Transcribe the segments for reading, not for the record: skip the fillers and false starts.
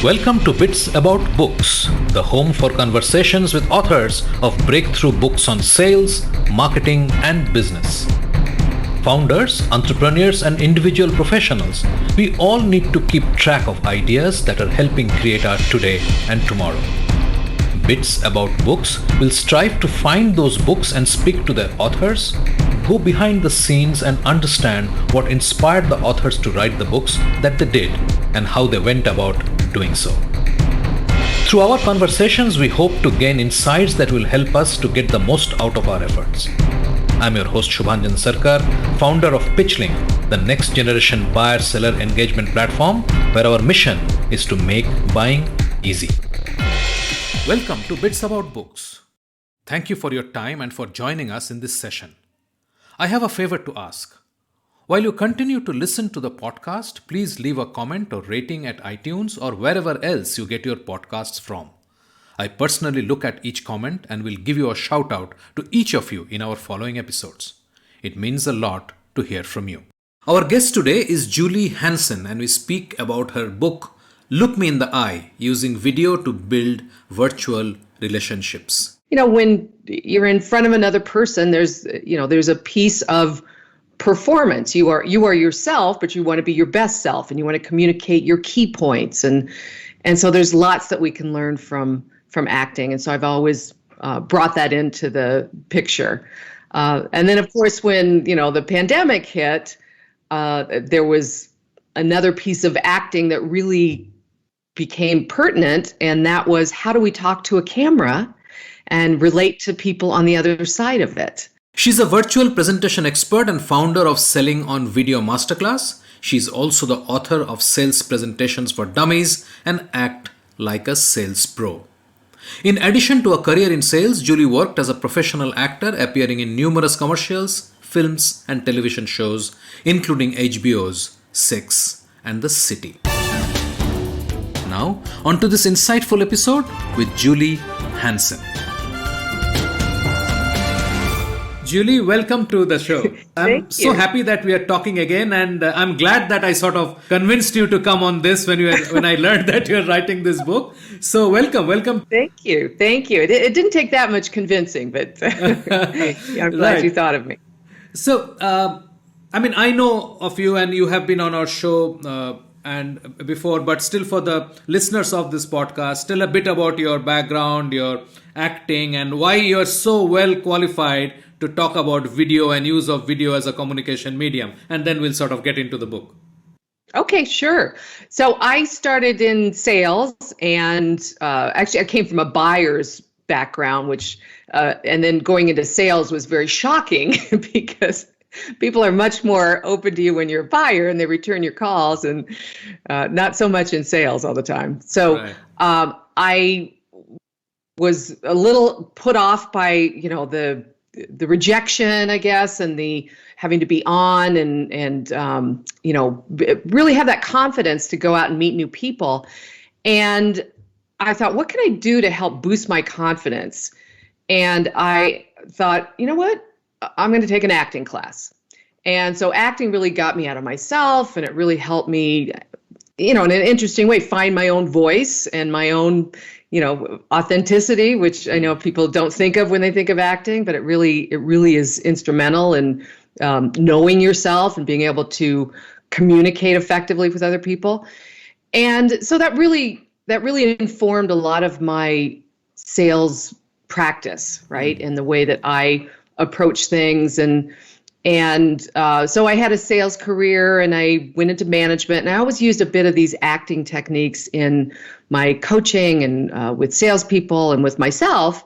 Welcome to Bits About Books, the home for conversations with authors of breakthrough books on sales, marketing, and business. Founders, entrepreneurs, and individual professionals, we all need to keep track of ideas that are helping create our today and tomorrow. Bits About Books will strive to find those books and speak to their authors, go behind the scenes and understand what inspired the authors to write the books that they did and how they went about doing so. Through our conversations, we hope to gain insights that will help us to get the most out of our efforts. I'm your host Shubhanjan Sarkar, founder of PitchLink, the next generation buyer-seller engagement platform where our mission is to make buying easy. Welcome to Bits About Books. Thank you for your time and for joining us in this session. I have a favor to ask. While you continue to listen to the podcast, please leave a comment or rating at iTunes or wherever else you get your podcasts from. I personally look at each comment and will give you a shout out to each of you in our following episodes. It means a lot to hear from you. Our guest today is Julie Hansen, and we speak about her book, Look Me in the Eye, using video to build virtual relationships. When you're in front of another person, there's a piece of performance. You are yourself, but you want to be your best self, and you want to communicate your key points. And so there's lots that we can learn from acting. And so I've always brought that into the picture. And then, of course, when the pandemic hit, there was another piece of acting that really became pertinent, and that was, how do we talk to a camera and relate to people on the other side of it? She's a virtual presentation expert and founder of Selling on Video Masterclass. She's also the author of Sales Presentations for Dummies and ACT Like a Sales Pro. In addition to a career in sales, Julie worked as a professional actor, appearing in numerous commercials, films, and television shows, including HBO's Six and The City. Now, on to this insightful episode with Julie Hansen. Julie, welcome to the show. I'm so happy that we are talking again, and I'm glad that I sort of convinced you to come on this when I learned that you're writing this book. So welcome. Thank you. It didn't take that much convincing, but I'm glad you thought of me. So, I know of you, and you have been on our show and before, but still, for the listeners of this podcast, tell a bit about your background, your acting, and why you're so well qualified to talk about video and use of video as a communication medium. And then we'll sort of get into the book. Okay, sure. So I started in sales, and actually I came from a buyer's background, which and then going into sales was very shocking because people are much more open to you when you're a buyer and they return your calls, and not so much in sales all the time. So right. I was a little put off by, the rejection, I guess, and the having to be on and really have that confidence to go out and meet new people. And I thought, what can I do to help boost my confidence? And I thought, you know what? I'm going to take an acting class. And so acting really got me out of myself, and it really helped me, in an interesting way, find my own voice and my own, authenticity, which I know people don't think of when they think of acting, but it really is instrumental in knowing yourself and being able to communicate effectively with other people. And so that really informed a lot of my sales practice, right? And the way that I approach things. And so I had a sales career, and I went into management, and I always used a bit of these acting techniques in my coaching and with salespeople and with myself.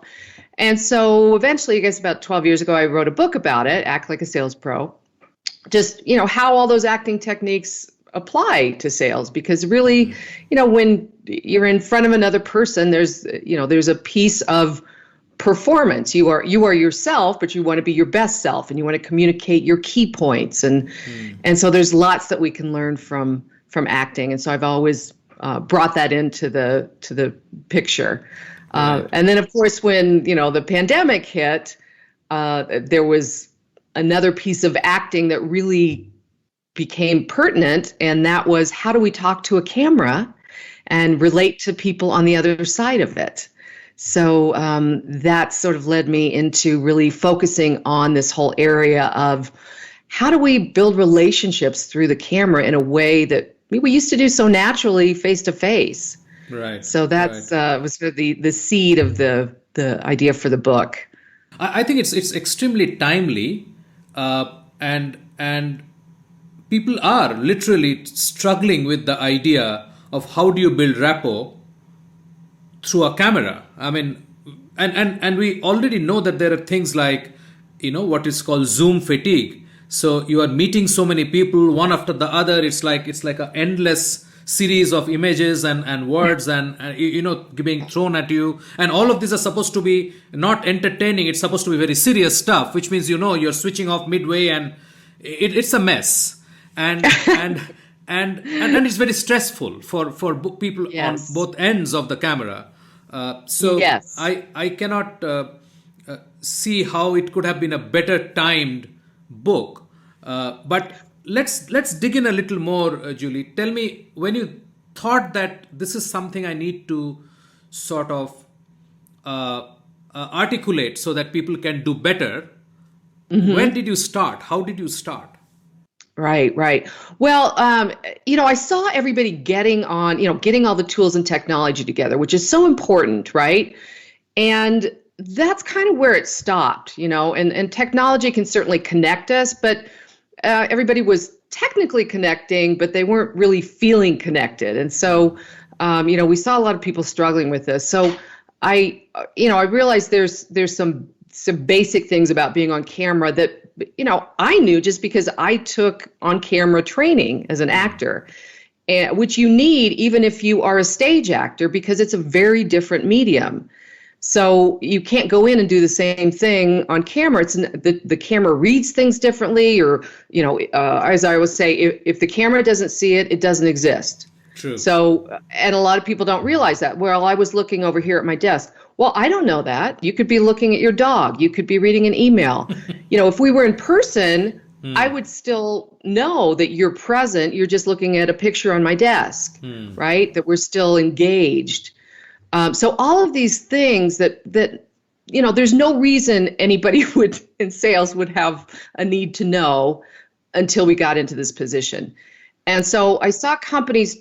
And so eventually, I guess about 12 years ago, I wrote a book about it, Act Like a Sales Pro, just, how all those acting techniques apply to sales. Because really, when you're in front of another person, there's a piece of performance. You are yourself, but you want to be your best self, and you want to communicate your key points. And so there's lots that we can learn from acting. And so I've always brought that into the picture. Right. And then, of course, when the pandemic hit, there was another piece of acting that really became pertinent, and that was, how do we talk to a camera and relate to people on the other side of it. So that sort of led me into really focusing on this whole area of how do we build relationships through the camera in a way that we used to do so naturally face to face. Right. So that's was sort of the seed of the idea for the book. I think it's extremely timely, and people are literally struggling with the idea of how do you build rapport through a camera. I mean, and we already know that there are things like, what is called Zoom fatigue. So you are meeting so many people one after the other. It's like an endless series of images and words and being thrown at you, and all of these are supposed to be not entertaining. It's supposed to be very serious stuff, which means you're switching off midway, and it's a mess, and it's very stressful for people on both ends of the camera. So yes. I cannot see how it could have been a better timed book. But let's dig in a little more, Julie. Tell me, when you thought that this is something I need to sort of articulate so that people can do better, when did you start? How did you start? Right. Well, I saw everybody getting all the tools and technology together, which is so important, right? And that's kind of where it stopped, and technology can certainly connect us, but everybody was technically connecting, but they weren't really feeling connected. And so, we saw a lot of people struggling with this. So I realized there's some basic things about being on camera that, I knew just because I took on camera training as an actor, which you need even if you are a stage actor, because it's a very different medium. So you can't go in and do the same thing on camera. It's the camera reads things differently, or as I always say, if the camera doesn't see it, it doesn't exist. True. So, and a lot of people don't realize that. Well, I was looking over here at my desk. Well, I don't know that. You could be looking at your dog. You could be reading an email. If we were in person, I would still know that you're present. You're just looking at a picture on my desk, right? That we're still engaged. So all of these things that there's no reason anybody in sales would have a need to know until we got into this position. And so I saw companies,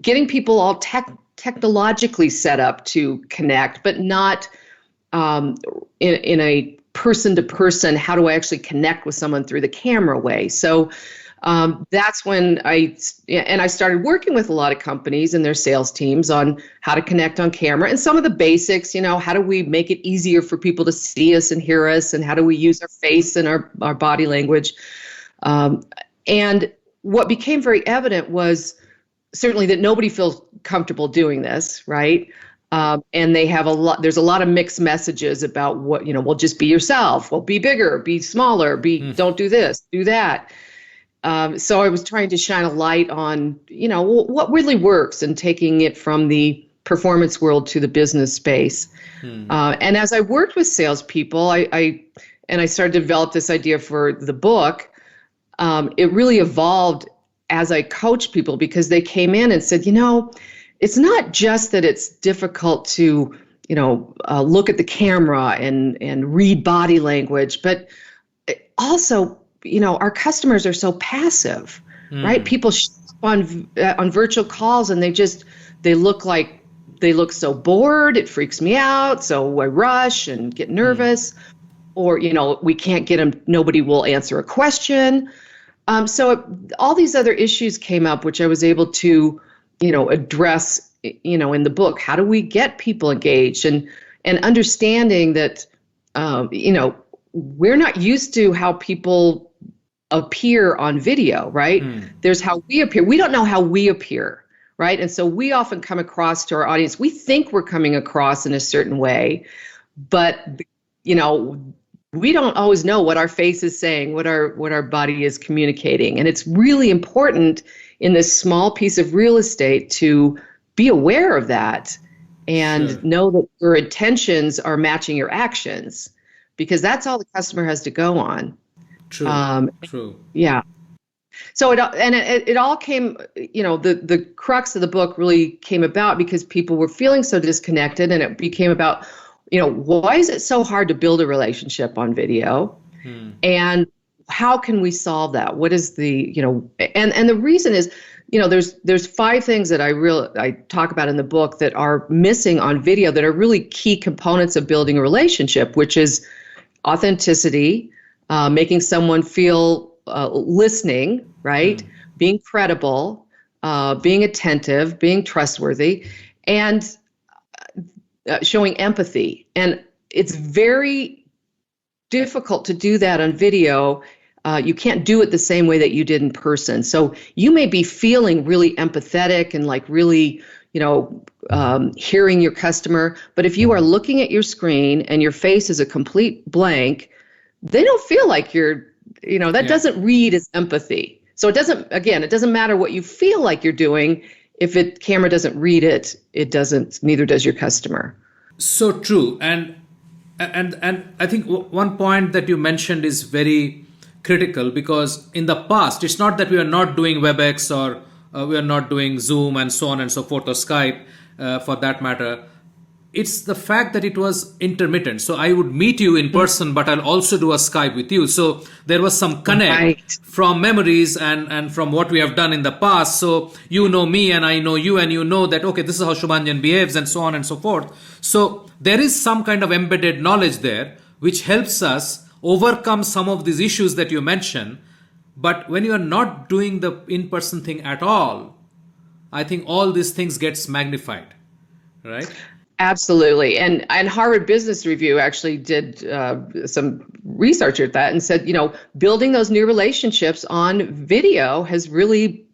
getting people all technologically set up to connect, but not in a person-to-person, how do I actually connect with someone through the camera way? So that's when I started working with a lot of companies and their sales teams on how to connect on camera, and some of the basics, how do we make it easier for people to see us and hear us, and how do we use our face and our body language. And what became very evident was certainly that nobody feels comfortable doing this, right? And there's a lot of mixed messages about what, well, just be yourself. Well, be bigger, be smaller, don't do this, do that. So I was trying to shine a light on, what really works, and taking it from the performance world to the business space. And as I worked with salespeople, I started to develop this idea for the book. It really evolved as I coached people, because they came in and said, it's not just that it's difficult to, look at the camera and read body language, but also, our customers are so passive, right? People on virtual calls, and they look so bored. It freaks me out. So I rush and get nervous, or, we can't get them. Nobody will answer a question. So all these other issues came up, which I was able to, address, in the book. How do we get people engaged, and understanding that, we're not used to how people appear on video, right? There's how we appear. We don't know how we appear, right? And so we often come across to our audience. We think we're coming across in a certain way, but, we don't always know what our face is saying, what our body is communicating. And it's really important in this small piece of real estate to be aware of that and know that your intentions are matching your actions, because that's all the customer has to go on. True. True. Yeah. So it all came, the crux of the book really came about because people were feeling so disconnected, and it became about, why is it so hard to build a relationship on video? And how can we solve that? What is and the reason is, there's 5 things that I talk about in the book that are missing on video that are really key components of building a relationship, which is authenticity, making someone feel listening, right? Being credible, being attentive, being trustworthy, and showing empathy. And it's very difficult to do that on video. You can't do it the same way that you did in person. So you may be feeling really empathetic and like really, hearing your customer. But if you are looking at your screen and your face is a complete blank, they don't feel like you're, that doesn't read as empathy. So it doesn't matter what you feel like you're doing. If camera doesn't read it, neither does your customer. So true. And I think one point that you mentioned is very critical, because in the past, it's not that we are not doing WebEx or we are not doing Zoom and so on and so forth, or Skype for that matter. It's the fact that it was intermittent. So I would meet you in person, but I'll also do a Skype with you. So there was some connect from memories and from what we have done in the past. So you know me and I know you, and you know that, okay, this is how Shubhanjan behaves and so on and so forth. So there is some kind of embedded knowledge there, which helps us overcome some of these issues that you mentioned. But when you are not doing the in-person thing at all, I think all these things gets magnified, right? Absolutely. And Harvard Business Review actually did some research at that and said, building those new relationships on video has really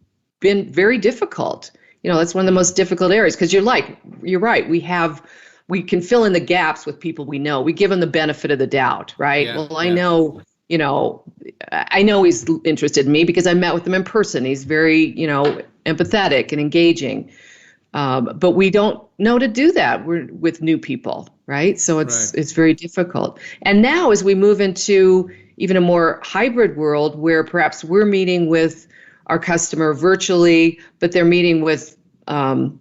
been very difficult. That's one of the most difficult areas, because you're right. We can fill in the gaps with people we know. We give them the benefit of the doubt, right? Yeah, well, I know he's interested in me because I met with him in person. He's very, empathetic and engaging. But we don't know to do that. We're with new people, right? So it's very difficult. And now as we move into even a more hybrid world where perhaps we're meeting with our customer virtually, but they're meeting with other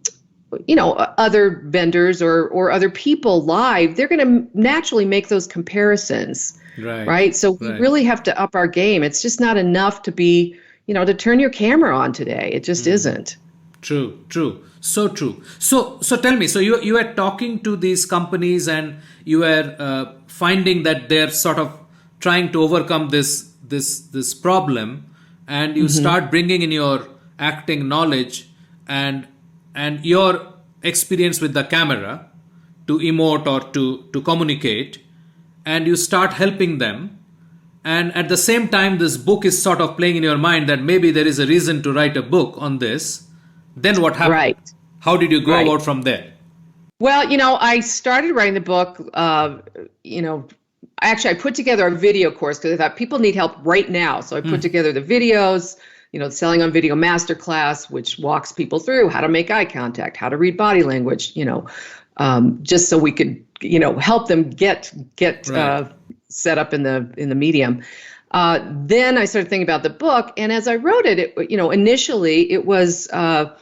vendors or other people live, they're going to naturally make those comparisons, right? So we really have to up our game. It's just not enough to be, to turn your camera on today. It just isn't. True. So true. So tell me, so you were talking to these companies and you were finding that they're sort of trying to overcome this problem, and you start bringing in your acting knowledge and your experience with the camera to emote or to communicate, and you start helping them. And at the same time, this book is sort of playing in your mind that maybe there is a reason to write a book on this. Then what happened? Right. How did you go about from there? Well, I started writing the book, actually I put together a video course because I thought people need help right now. So I put together the videos, the Selling on Video Masterclass, which walks people through how to make eye contact, how to read body language, just so we could, help them get set up in the medium. Then I started thinking about the book, and as I wrote it, initially it was, a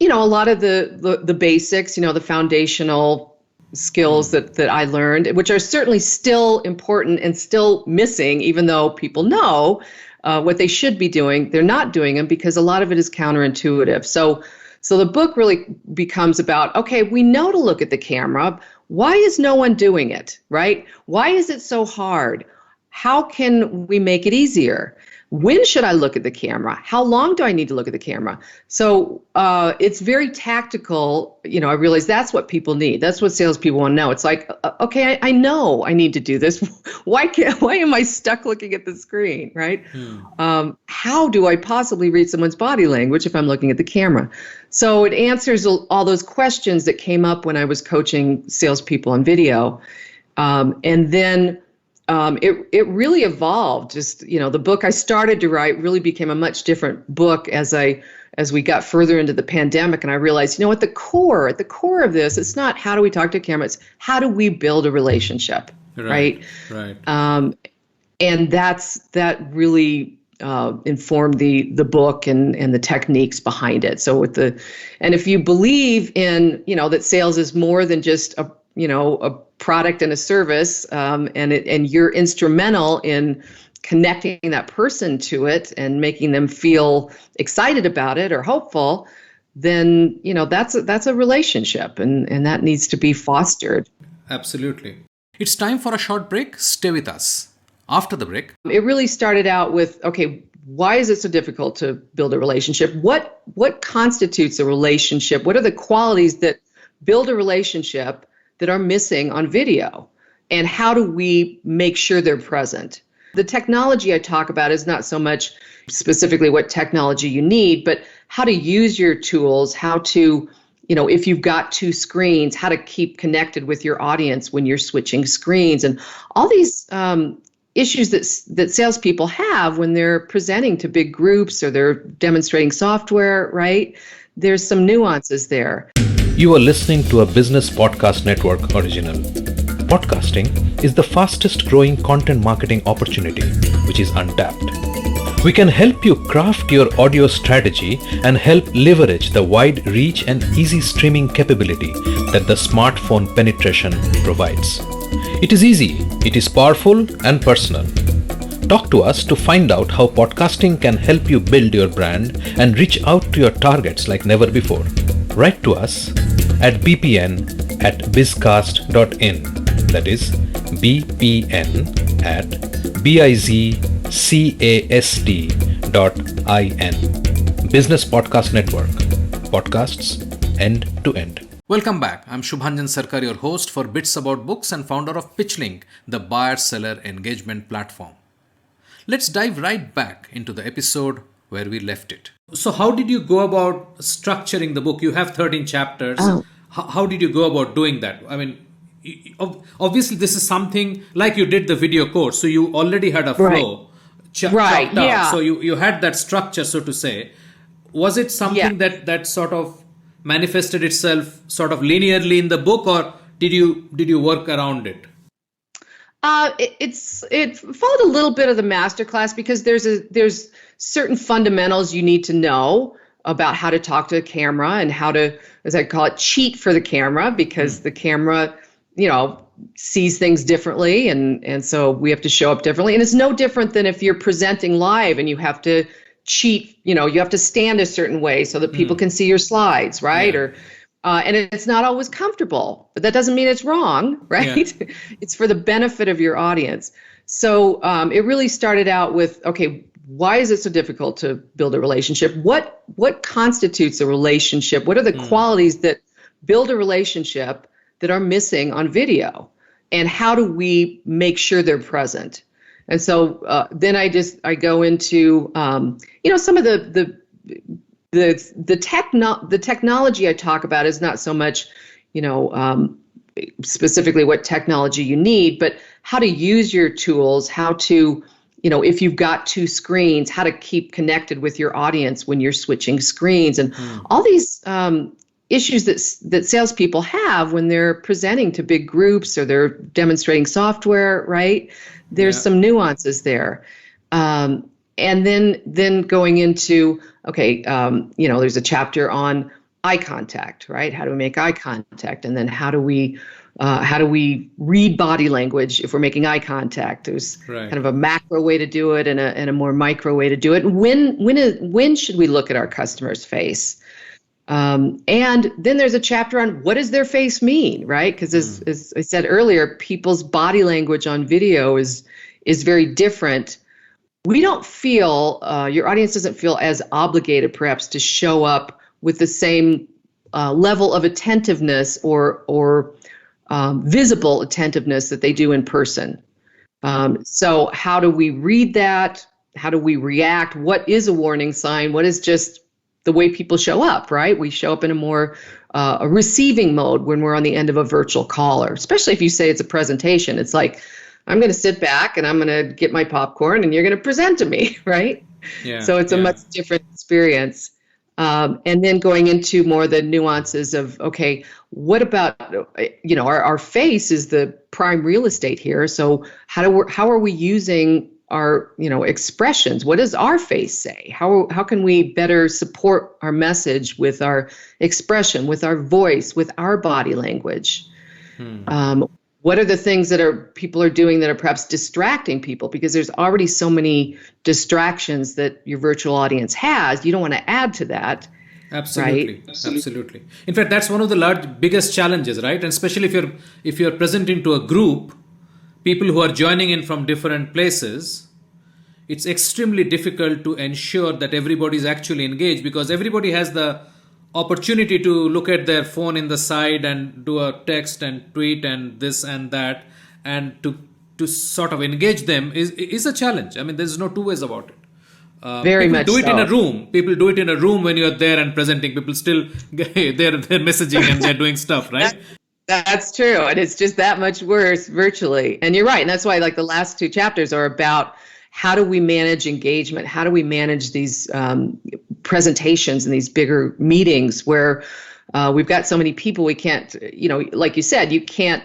lot of the basics, the foundational skills that I learned, which are certainly still important and still missing, even though people know what they should be doing. They're not doing them because a lot of it is counterintuitive. So the book really becomes about, okay, we know to look at the camera. Why is no one doing it, right? Why is it so hard? How can we make it easier? When should I look at the camera? How long do I need to look at the camera? So it's very tactical. I realize that's what people need. That's what salespeople want to know. It's like, okay, I know I need to do this. Why am I stuck looking at the screen, right? How do I possibly read someone's body language if I'm looking at the camera? So it answers all those questions that came up when I was coaching salespeople on video. And then it really evolved. Just, the book I started to write really became a much different book as we got further into the pandemic. And I realized, at the core of this, it's not how do we talk to camera, it's how do we build a relationship, right? And that really inform the book and the techniques behind it. So and if you believe in, that sales is more than just a product and a service, and you're instrumental in connecting that person to it and making them feel excited about it or hopeful, then that's a relationship, and that needs to be fostered. Absolutely. It's time for a short break. Stay with us. After the break, it really started out with, okay, why is it so difficult to build a relationship? What constitutes a relationship? What are the qualities that build a relationship that are missing on video? And how do we make sure they're present? The technology I talk about is not so much specifically what technology you need, but how to use your tools, how to, if you've got two screens, how to keep connected with your audience when you're switching screens, and all these issues that salespeople have when they're presenting to big groups or they're demonstrating software, right? There's some nuances there. You are listening to a Business Podcast Network original. Podcasting is the fastest growing content marketing opportunity, which is untapped. We can help you craft your audio strategy and help leverage the wide reach and easy streaming capability that the smartphone penetration provides. It is easy, it is powerful and personal. Talk to us to find out how podcasting can help you build your brand and reach out to your targets like never before. Write to us at bpn@bizcast.in. That is bpn@bizcast.in. Business Podcast Network. Podcasts end to end. Welcome back. I'm Shubhanjan Sarkar, your host for Bits About Books and founder of PitchLink, the buyer-seller engagement platform. Let's dive right back into the episode where we left it. So how did you go about structuring the book? You have 13 chapters. Oh. How did you go about doing that? I mean, obviously this is something like you did the video course, so you already had a flow. Right, yeah. So you had that structure, so to say. Was it something that sort of manifested itself sort of linearly in the book, or did you work around it? It followed a little bit of the masterclass because there's certain fundamentals you need to know about how to talk to a camera and how to, as I call it, cheat for the camera, because the camera, sees things differently, and so we have to show up differently. And it's no different than if you're presenting live and you have to cheat, you have to stand a certain way so that people can see your slides, right? Yeah. Or and it's not always comfortable, but that doesn't mean it's wrong, right? Yeah. It's for the benefit of your audience. So it really started out with, okay, why is it so difficult to build a relationship? What constitutes a relationship? What are the qualities that build a relationship that are missing on video? And how do we make sure they're present? And so then I go into, some of the technology I talk about is not so much, specifically what technology you need, but how to use your tools, how to, if you've got two screens, how to keep connected with your audience when you're switching screens, and all these issues that salespeople have when they're presenting to big groups or they're demonstrating software, right? There's some nuances there. And then going into, okay, there's a chapter on eye contact, right? How do we make eye contact? And then how do we read body language if we're making eye contact? There's kind of a macro way to do it and a more micro way to do it. When should we look at our customer's face? And then there's a chapter on what does their face mean, right? Because as I said earlier, people's body language on video is very different. We don't feel, your audience doesn't feel as obligated perhaps to show up with the same level of attentiveness or visible attentiveness that they do in person. So how do we read that? How do we react? What is a warning sign? What is just the way people show up, right? We show up in a more a receiving mode when we're on the end of a virtual call, or especially if you say it's a presentation. It's like, I'm going to sit back and I'm going to get my popcorn and you're going to present to me, right? Yeah, so it's a much different experience. And then going into more the nuances of, okay, what about, our face is the prime real estate here. So how are we using our expressions. What does our face say? How can we better support our message with our expression, with our voice, with our body language? What are the things that people are doing that are perhaps distracting people? Because there's already so many distractions that your virtual audience has. You don't want to add to that. Absolutely, right? Absolutely. In fact, that's one of the biggest challenges, right? And especially if you're presenting to a group, people who are joining in from different places, it's extremely difficult to ensure that everybody is actually engaged, because everybody has the opportunity to look at their phone in the side and do a text and tweet and this and that, and to sort of engage them is a challenge. I mean, there's no two ways about it. Very people much do it so. in a room. People do it in a room when you're there and presenting. People still they're messaging and they're doing stuff, right? That's true, and it's just that much worse virtually. And you're right, and that's why like the last two chapters are about how do we manage engagement? How do we manage these presentations and these bigger meetings where we've got so many people we can't, like you said, you can't.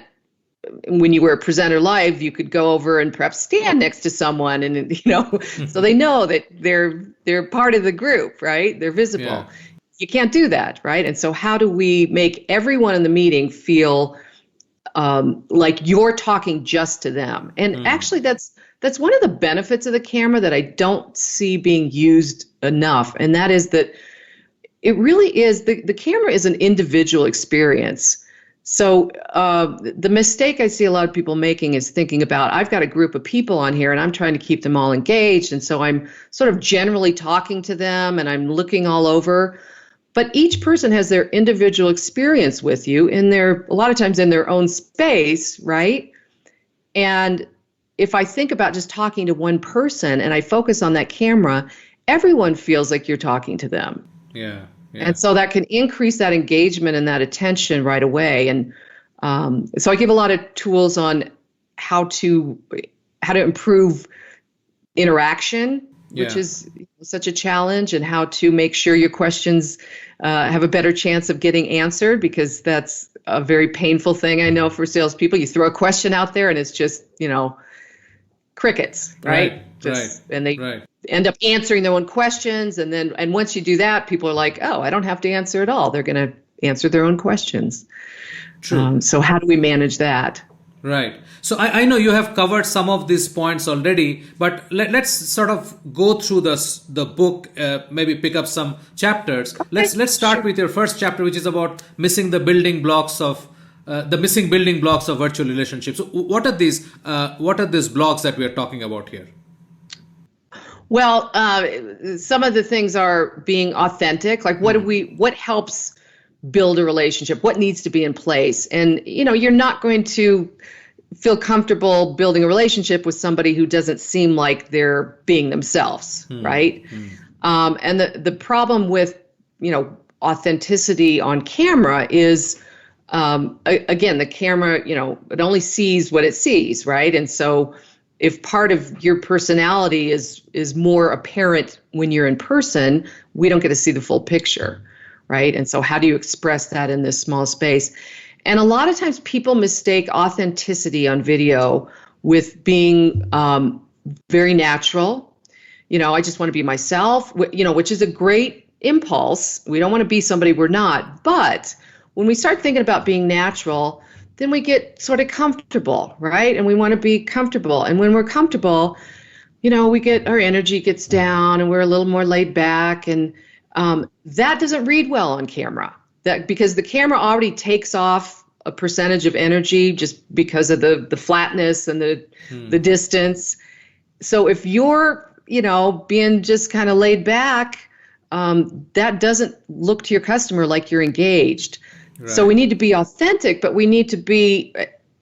When you were a presenter live, you could go over and perhaps stand next to someone, and so they know that they're part of the group, right? They're visible. Yeah. You can't do that, right? And so how do we make everyone in the meeting feel like you're talking just to them? And actually, that's one of the benefits of the camera that I don't see being used enough, and that is that it really is the camera is an individual experience. So the mistake I see a lot of people making is thinking about, I've got a group of people on here and I'm trying to keep them all engaged, and so I'm sort of generally talking to them and I'm looking all over. But each person has their individual experience with you a lot of times in their own space, right? And if I think about just talking to one person and I focus on that camera, everyone feels like you're talking to them. Yeah. And so that can increase that engagement and that attention right away. And so I give a lot of tools on how to improve interaction, which is such a challenge, and how to make sure your questions have a better chance of getting answered, because that's a very painful thing, I know, for salespeople. You throw a question out there and it's just, crickets, right? And they end up answering their own questions. And once you do that, people are like, oh, I don't have to answer at all. They're going to answer their own questions. True. So how do we manage that? Right. So I know you have covered some of these points already, but let's sort of go through the book, maybe pick up some chapters. Okay. Let's start with your first chapter, which is about missing the building blocks of virtual relationships. So what are these blocks that we are talking about here? Well, some of the things are being authentic. Like what helps build a relationship? What needs to be in place? And, you're not going to feel comfortable building a relationship with somebody who doesn't seem like they're being themselves, right? And the problem with, authenticity on camera is, again, the camera, it only sees what it sees, right? And so if part of your personality is more apparent when you're in person, we don't get to see the full picture, right? And so how do you express that in this small space? And a lot of times people mistake authenticity on video with being very natural. I just want to be myself, which is a great impulse. We don't want to be somebody we're not. But when we start thinking about being natural, then we get sort of comfortable, right? And we want to be comfortable. And when we're comfortable, our energy gets down and we're a little more laid back. And that doesn't read well on camera. Because the camera already takes off a percentage of energy just because of the flatness and the distance. So if you're, being just kind of laid back, that doesn't look to your customer like you're engaged. Right. So we need to be authentic, but we need to be,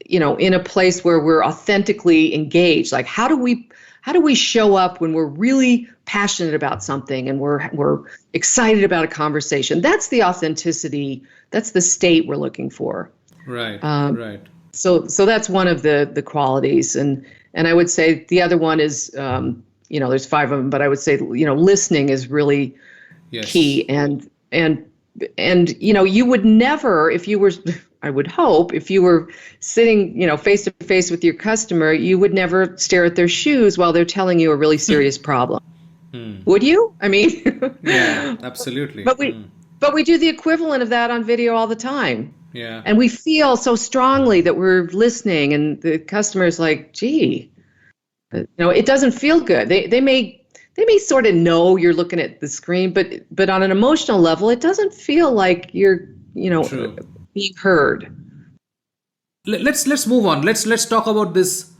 in a place where we're authentically engaged. Like how do we show up when we're really passionate about something and we're excited about a conversation? That's the authenticity. That's the state we're looking for. Right. Right. So that's one of the qualities, and I would say the other one is, there's 5 of them, but I would say, listening is really key, and you would never, if you were, I would hope if you were sitting, face to face with your customer, you would never stare at their shoes while they're telling you a really serious problem. Would you? I mean, Yeah, absolutely. but we do the equivalent of that on video all the time. Yeah. And we feel so strongly that we're listening, and the customer's like, gee, it doesn't feel good. They may sort of know you're looking at the screen, but on an emotional level, it doesn't feel like you're, True. being heard. Let's move on. Let's talk about this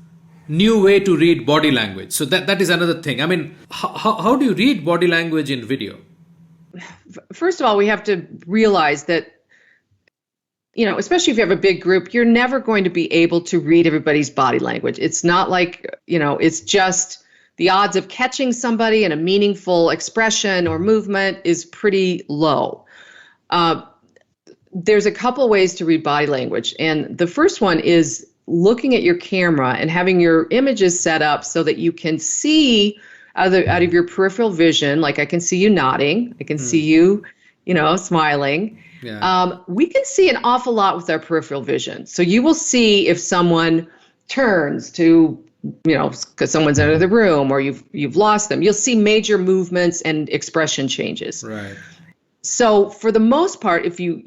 new way to read body language. So that is another thing. I mean, how do you read body language in video? First of all, we have to realize that, especially if you have a big group, you're never going to be able to read everybody's body language. It's not like, it's just the odds of catching somebody in a meaningful expression or movement is pretty low. There's a couple ways to read body language. And the first one is looking at your camera and having your images set up so that you can see out of your peripheral vision, like I can see you nodding, I can see you, smiling. Yeah. We can see an awful lot with our peripheral vision. So you will see if someone turns to, because someone's out of the room or you've lost them. You'll see major movements and expression changes. Right. So for the most part, if you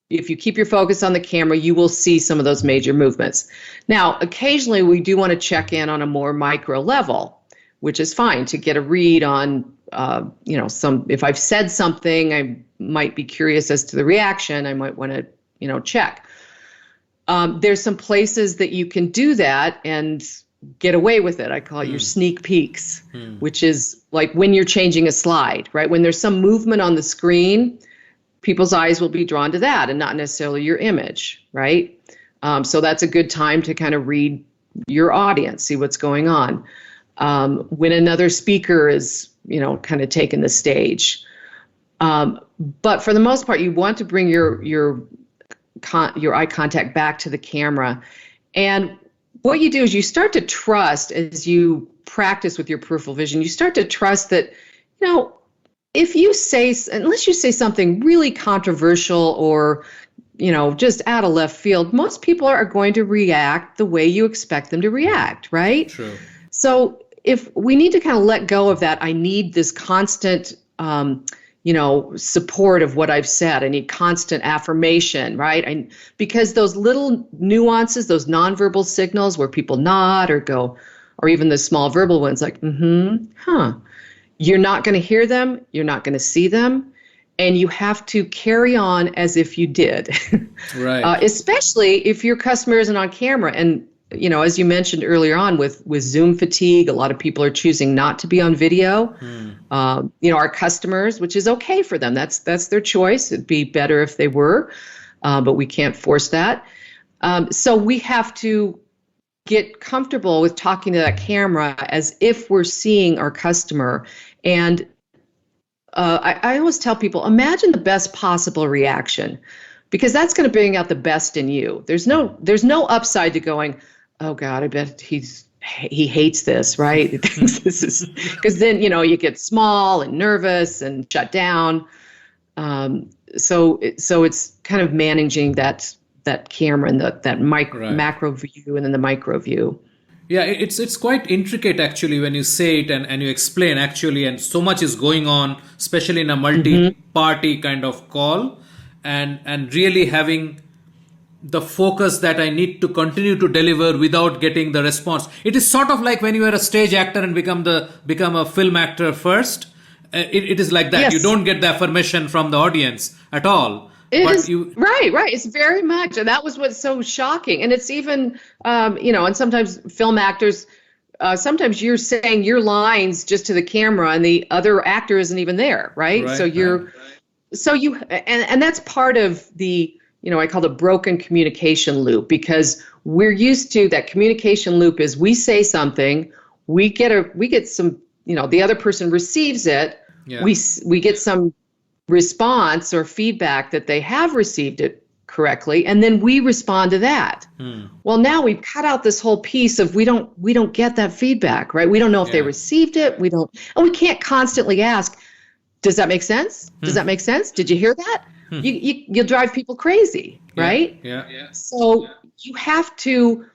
keep your focus on the camera, you will see some of those major movements. Now, occasionally we do want to check in on a more micro level, which is fine to get a read on, if I've said something, I might be curious as to the reaction. I might want to, check. There's some places that you can do that and get away with it. I call it your sneak peeks, which is like when you're changing a slide, right? When there's some movement on the screen, people's eyes will be drawn to that and not necessarily your image, right? So that's a good time to kind of read your audience, see what's going on. When another speaker is, kind of taking the stage. But for the most part, you want to bring your eye contact back to the camera. And what you do is you start to trust, as you practice with your peripheral vision, you start to trust that, if you unless you say something really controversial or, just out of left field, most people are going to react the way you expect them to react, right? True. So if we need to kind of let go of that, I need this constant, support of what I've said. I need constant affirmation, right? Because those little nuances, those nonverbal signals where people nod or go, or even the small verbal ones like, you're not going to hear them, you're not going to see them, and you have to carry on as if you did. Right. Especially if your customer isn't on camera. And as you mentioned earlier on with Zoom fatigue, a lot of people are choosing not to be on video. Our customers, which is okay for them. That's their choice. It'd be better if they were, but we can't force that. So we have to get comfortable with talking to that camera as if we're seeing our customer. And I always tell people, imagine the best possible reaction, because that's going to bring out the best in you. There's no upside to going, oh God, I bet he hates this, right? He thinks this is, because then, you get small and nervous and shut down. So it's kind of managing that camera and that macro view and then the micro view. Yeah, it's quite intricate actually when you say it and you explain actually, and so much is going on, especially in a multi-party kind of call, and really having the focus that I need to continue to deliver without getting the response. It is sort of like when you are a stage actor and become a film actor first. It is like that. Yes. You don't get the affirmation from the audience at all. Right. It's very much. And that was what's so shocking. And it's even, and sometimes film actors, sometimes you're saying your lines just to the camera and the other actor isn't even there, right? And that's part of the, I call it broken communication loop, because we're used to that communication loop is we say something, we get some, the other person receives it. Yeah. We get some response or feedback that they have received it correctly, and then we respond to that. Well, now we've cut out this whole piece of we don't get that feedback, right? We don't know if they received it. And we can't constantly ask, does that make sense? Does that make sense? Did you hear that? you'll drive people crazy, right? Yeah. So you have to,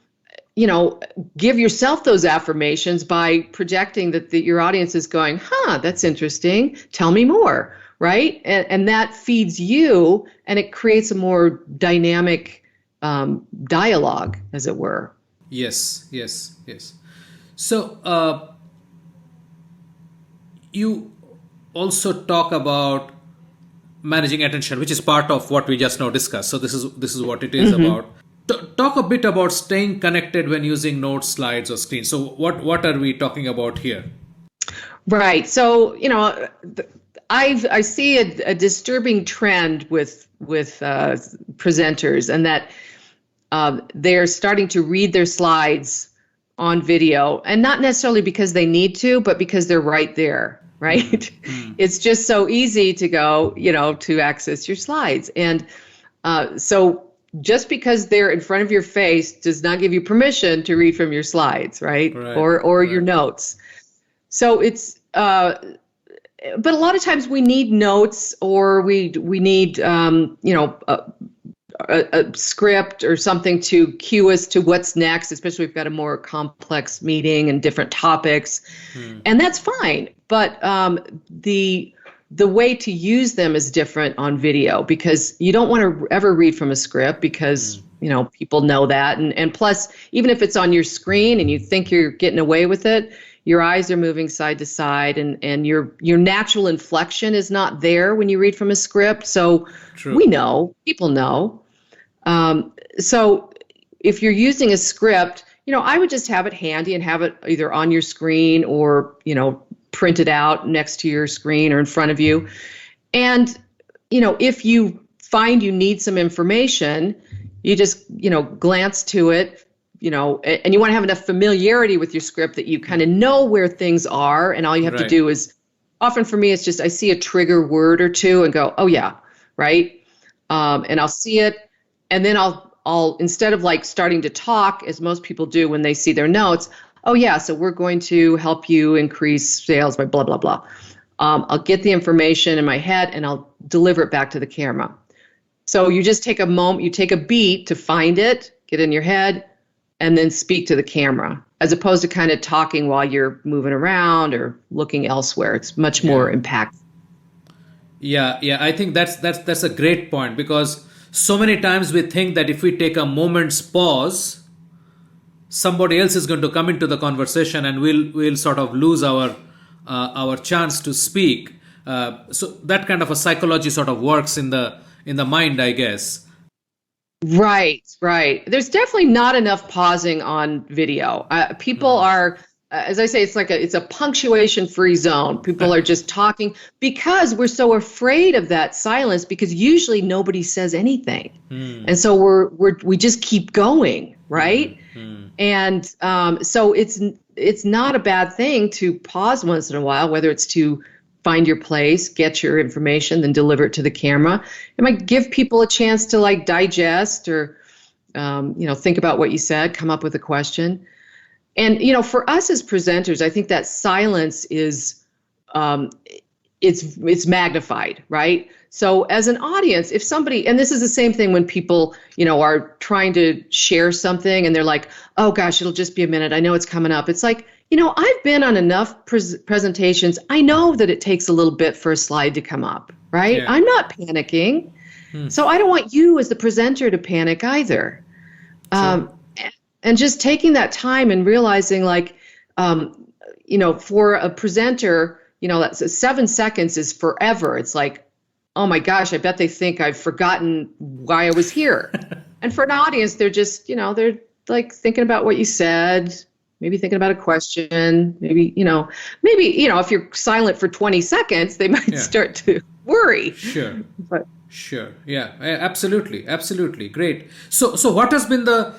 give yourself those affirmations by projecting that your audience is going, that's interesting. Tell me more, right? And that feeds you, and it creates a more dynamic dialogue, as it were. Yes. So you also talk about managing attention, which is part of what we just now discussed. So this is what it is about. Talk a bit about staying connected when using notes, slides, or screens. So what are we talking about here? Right. So I see a disturbing trend with presenters, and that they're starting to read their slides on video, and not necessarily because they need to, but because they're right there. Right. It's just so easy to go, to access your slides, and so. Just because they're in front of your face does not give you permission to read from your slides, right? Or your notes. So it's, but a lot of times we need notes, or we need, a script or something to cue us to what's next, especially if we've got a more complex meeting and different topics, and that's fine. But the way to use them is different on video, because you don't want to ever read from a script, because people know that, and plus, even if it's on your screen and you think you're getting away with it, your eyes are moving side to side, and your natural inflection is not there when you read from a script. So True. We know, people know. So if you're using a script, I would just have it handy and have it either on your screen or printed out next to your screen or in front of you. And, if you find you need some information, you just, glance to it, and you want to have enough familiarity with your script that you kind of know where things are. And all you have to do is, often for me, it's just, I see a trigger word or two and go, oh yeah, right. And I'll see it. And then I'll, instead of like starting to talk, as most people do when they see their notes, oh yeah, so we're going to help you increase sales by blah, blah, blah. I'll get the information in my head and I'll deliver it back to the camera. So you just take a moment, you take a beat to find it, get in your head, and then speak to the camera, as opposed to kind of talking while you're moving around or looking elsewhere. It's much more impactful. Yeah, I think that's a great point, because so many times we think that if we take a moment's pause, somebody else is going to come into the conversation and we'll sort of lose our chance to speak. So that kind of a psychology sort of works in the mind, I guess. Right. There's definitely not enough pausing on video. People are, as I say, it's a punctuation-free zone. People are just talking because we're so afraid of that silence, because usually nobody says anything, and so we just keep going, right? And so it's not a bad thing to pause once in a while, whether it's to find your place, get your information, then deliver it to the camera. It might give people a chance to like digest or, think about what you said, come up with a question. And, for us as presenters, I think that silence is, it's magnified, right? So as an audience, if somebody, and this is the same thing when people, are trying to share something and they're like, oh gosh, it'll just be a minute, I know it's coming up. It's like, I've been on enough presentations. I know that it takes a little bit for a slide to come up, right? Yeah. I'm not panicking. So I don't want you as the presenter to panic either. And just taking that time and realizing like, for a presenter, that's 7 seconds is forever. It's like, oh my gosh, I bet they think I've forgotten why I was here. And for an audience, they're just, they're like thinking about what you said, maybe thinking about a question, maybe, if you're silent for 20 seconds, they might start to worry. Sure. Sure. Yeah, absolutely. Great. So what has been the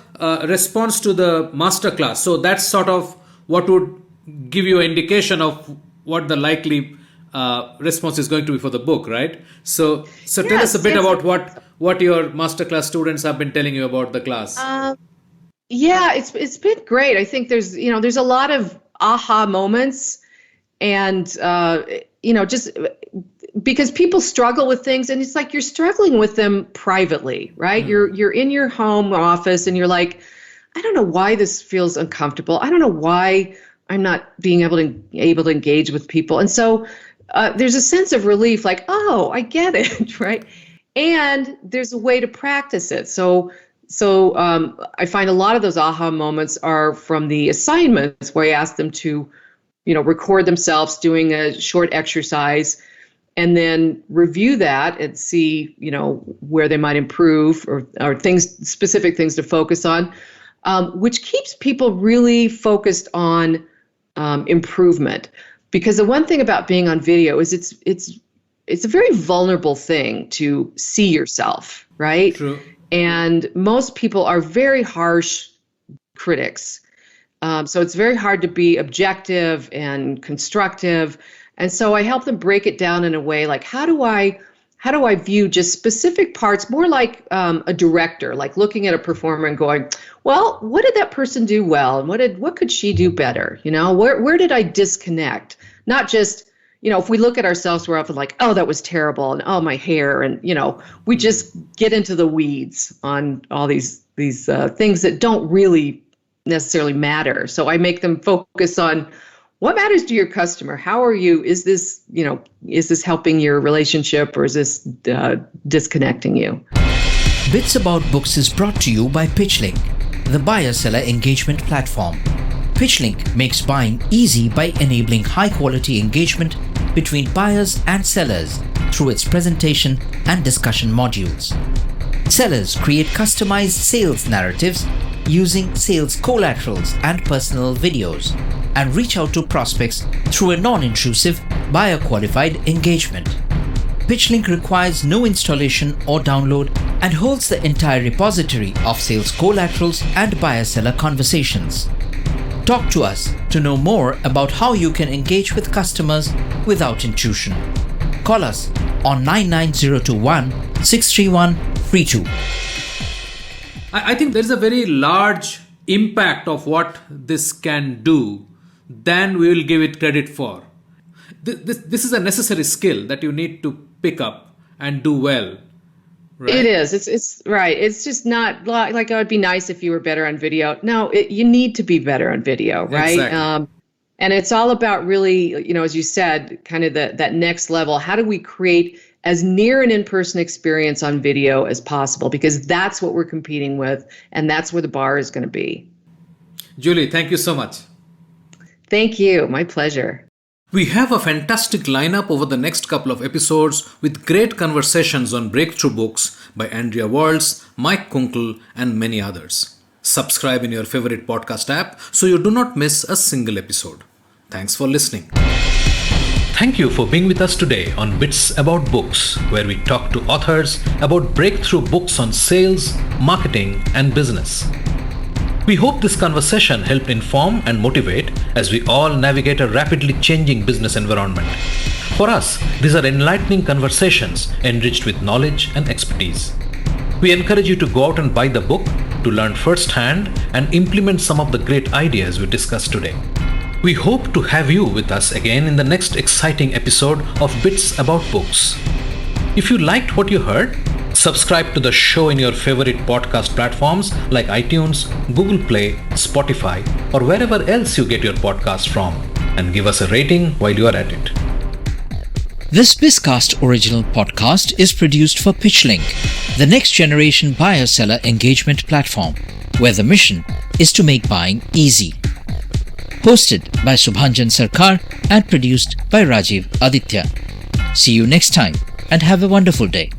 response to the masterclass? So that's sort of what would give you an indication of what the likely response is going to be for the book, right? So tell us a bit about what your masterclass students have been telling you about the class. It's been great. I think there's a lot of aha moments, and just because people struggle with things, and it's like you're struggling with them privately, right? You're in your home office and you're like, I don't know why this feels uncomfortable. I don't know why I'm not being able to engage with people. And so there's a sense of relief, like, oh, I get it, right? And there's a way to practice it. So I find a lot of those aha moments are from the assignments where I ask them to, record themselves doing a short exercise and then review that and see, where they might improve or specific things to focus on, which keeps people really focused on improvement. Because the one thing about being on video is it's a very vulnerable thing to see yourself, right? True. And most people are very harsh critics. So it's very hard to be objective and constructive. And so I help them break it down in a way like, how do I view just specific parts, more like a director, like looking at a performer and going, well, what did that person do well? And what could she do better? Where did I disconnect? Not just, if we look at ourselves, we're often like, oh, that was terrible. And oh, my hair. And, we just get into the weeds on all these things that don't really necessarily matter. So I make them focus on what matters to your customer. How are you? Is this helping your relationship, or is this disconnecting you? Bits About Books is brought to you by PitchLink, the buyer-seller engagement platform. PitchLink makes buying easy by enabling high-quality engagement between buyers and sellers through its presentation and discussion modules. Sellers create customized sales narratives using sales collaterals and personal videos, and reach out to prospects through a non-intrusive, buyer-qualified engagement. PitchLink requires no installation or download and holds the entire repository of sales collaterals and buyer-seller conversations. Talk to us to know more about how you can engage with customers without intrusion. Call us on 99021 631 32. I think there's a very large impact of what this can do than we will give it credit for. This is a necessary skill that you need to pick up and do well. Right? It is. It's right. It's just not like, oh, it'd be nice if you were better on video. No, you need to be better on video, right? Exactly. And it's all about really, as you said, kind of that next level. How do we create as near an in-person experience on video as possible? Because that's what we're competing with, and that's where the bar is going to be. Julie, thank you so much. Thank you. My pleasure. We have a fantastic lineup over the next couple of episodes with great conversations on breakthrough books by Andrea Waltz, Mike Kunkel, and many others. Subscribe in your favorite podcast app so you do not miss a single episode. Thanks for listening. Thank you for being with us today on Bits About Books, where we talk to authors about breakthrough books on sales, marketing, and business. We hope this conversation helped inform and motivate as we all navigate a rapidly changing business environment. For us, these are enlightening conversations enriched with knowledge and expertise. We encourage you to go out and buy the book to learn firsthand and implement some of the great ideas we discussed today. We hope to have you with us again in the next exciting episode of Bits About Books. If you liked what you heard, subscribe to the show in your favorite podcast platforms like iTunes, Google Play, Spotify, or wherever else you get your podcast from, and give us a rating while you are at it. This Bizcast original podcast is produced for PitchLink, the next generation buyer-seller engagement platform, where the mission is to make buying easy. Hosted by Subhanjan Sarkar and produced by Rajiv Aditya. See you next time and have a wonderful day.